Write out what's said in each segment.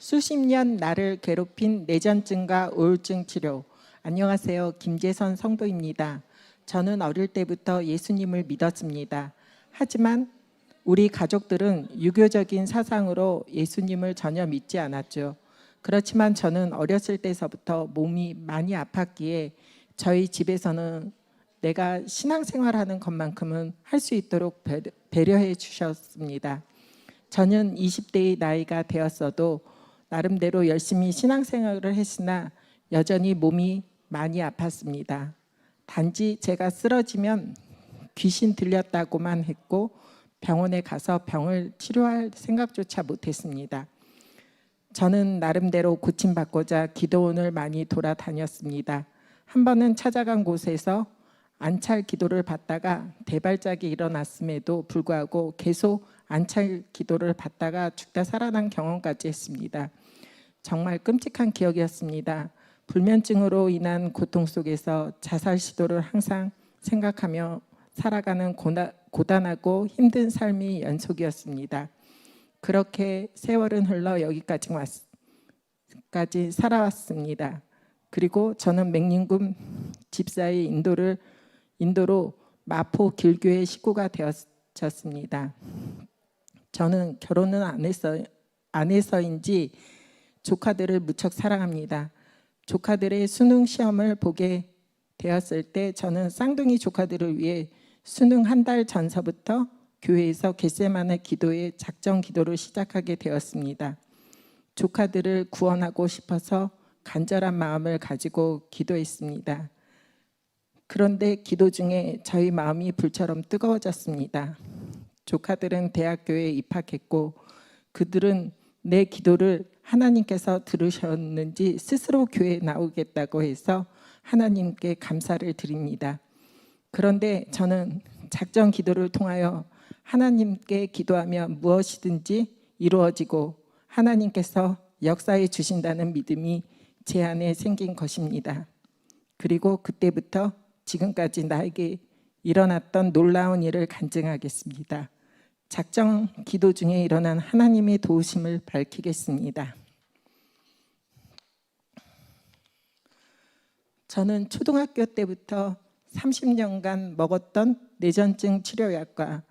수십 년 나를 괴롭힌 내전증과 우울증 치료. 안녕하세요. 김재선 성도입니다. 저는 어릴 때부터 예수님을 믿었습니다. 하지만 우리 가족들은 유교적인 사상으로 예수님을 전혀 믿지 않았죠. 그렇지만 저는 어렸을 때서부터 몸이 많이 아팠기에 저희 집에서는 내가 신앙생활하는 것만큼은 할 수 있도록 배려해 주셨습니다. 저는 20대의 나이가 되었어도 나름대로 열심히 신앙생활을 했으나 여전히 몸이 많이 아팠습니다. 단지 제가 쓰러지면 귀신 들렸다고만 했고 병원에 가서 병을 치료할 생각조차 못했습니다. 저는 나름대로 고침받고자 기도원을 많이 돌아다녔습니다. 한 번은 찾아간 곳에서 안찰 기도를 받다가 대발작이 일어났음에도 불구하고 계속 안찰 기도를 받다가 죽다 살아난 경험까지 했습니다. 정말 끔찍한 기억이었습니다. 불면증으로 인한 고통 속에서 자살 시도를 항상 생각하며 살아가는 고단하고 힘든 삶이 연속이었습니다. 그렇게 세월은 흘러 여기까지 살아왔습니다. 그리고 저는 맥림군 집사의 인도로 마포 길교회 식구가 되었습니다. 저는 결혼은 안 해서인지 조카들을 무척 사랑합니다. 조카들의 수능 시험을 보게 되었을 때 저는 쌍둥이 조카들을 위해 수능 한 달 전서부터 교회에서 겟세마네 기도의 작정 기도를 시작하게 되었습니다. 조카들을 구원하고 싶어서 간절한 마음을 가지고 기도했습니다. 그런데 기도 중에 저희 마음이 불처럼 뜨거워졌습니다. 조카들은 대학교에 입학했고 그들은 내 기도를 하나님께서 들으셨는지 스스로 교회에 나오겠다고 해서 하나님께 감사를 드립니다. 그런데 저는 작정 기도를 통하여 하나님께 기도하면 무엇이든지 이루어지고 하나님께서 역사해 주신다는 믿음이 제 안에 생긴 것입니다. 그리고 그때부터 지금까지 나에게 일어났던 놀라운 일을 간증하겠습니다. 작정 기도 중에 일어난 하나님의 도우심을 밝히겠습니다. 저는 초등학교 때부터 30년간 먹었던 내전증 치료약과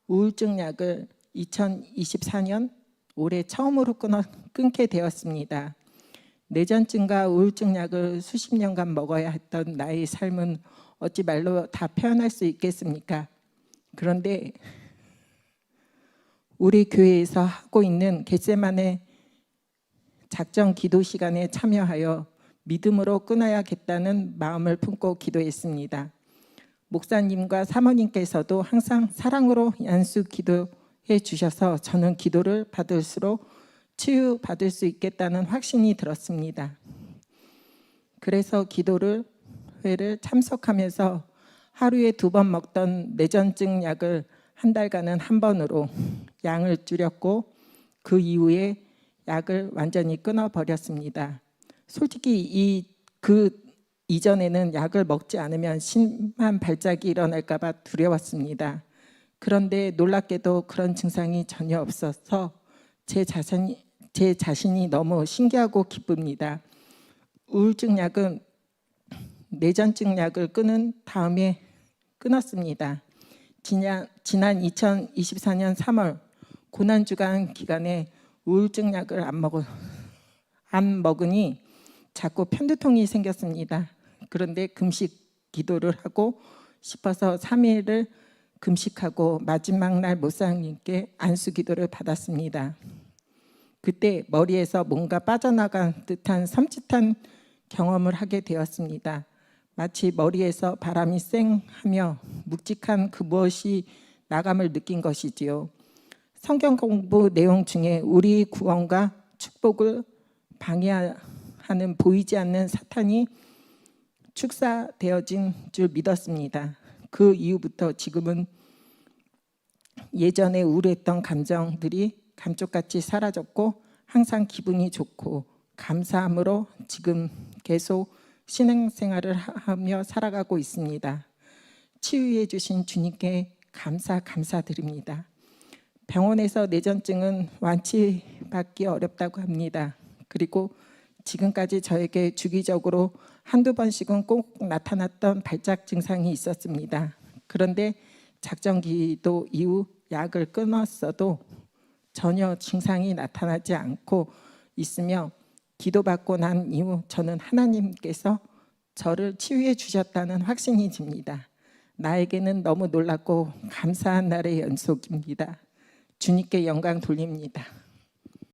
우울증 약을 2024년 올해 처음으로 끊게 되었습니다. 내전증과 우울증 약을 수십 년간 먹어야 했던 나의 삶은 어찌 말로 다 표현할 수 있겠습니까? 그런데 우리 교회에서 하고 있는 겟세마네 작정 기도 시간에 참여하여 믿음으로 끊어야겠다는 마음을 품고 기도했습니다. 목사님과 사모님께서도 항상 사랑으로 연수 기도해 주셔서 저는 기도를 받을수록 치유받을 수 있겠다는 확신이 들었습니다. 그래서 기도회를 참석하면서 하루에 2번 먹던 내전증 약을 한 달간은 한 번으로 양을 줄였고 그 이후에 약을 완전히 끊어버렸습니다. 솔직히 그 이전에는 약을 먹지 않으면 심한 발작이 일어날까 봐 두려웠습니다. 그런데 놀랍게도 그런 증상이 전혀 없어서 제 자신이 너무 신기하고 기쁩니다. 우울증 약은 내전증 약을 끊은 다음에 끊었습니다. 지난 2024년 3월 고난주간 기간에 우울증 약을 안 먹으니 자꾸 편두통이 생겼습니다. 그런데 금식 기도를 하고 싶어서 3일을 금식하고 마지막 날 목사님께 안수 기도를 받았습니다. 그때 머리에서 뭔가 빠져나간 듯한 섬찟한 경험을 하게 되었습니다. 마치 머리에서 바람이 쌩 하며 묵직한 그 무엇이 나감을 느낀 것이지요. 성경 공부 내용 중에 우리 구원과 축복을 방해하는 보이지 않는 사탄이 축사되어진 줄 믿었습니다. 그 이후부터 지금은 예전에 우울했던 감정들이 감쪽같이 사라졌고 항상 기분이 좋고 감사함으로 지금 계속 신앙생활을 하며 살아가고 있습니다. 치유해 주신 주님께 감사드립니다. 병원에서 내전증은 완치 받기 어렵다고 합니다. 그리고 지금까지 저에게 주기적으로 한두 번씩은 꼭 나타났던 발작 증상이 있었습니다. 그런데 작전 기도 이후 약을 끊었어도 전혀 증상이 나타나지 않고 있으며 기도받고 난 이후 저는 하나님께서 저를 치유해 주셨다는 확신이 듭니다. 나에게는 너무 놀랍고 감사한 날의 연속입니다. 주님께 영광 돌립니다.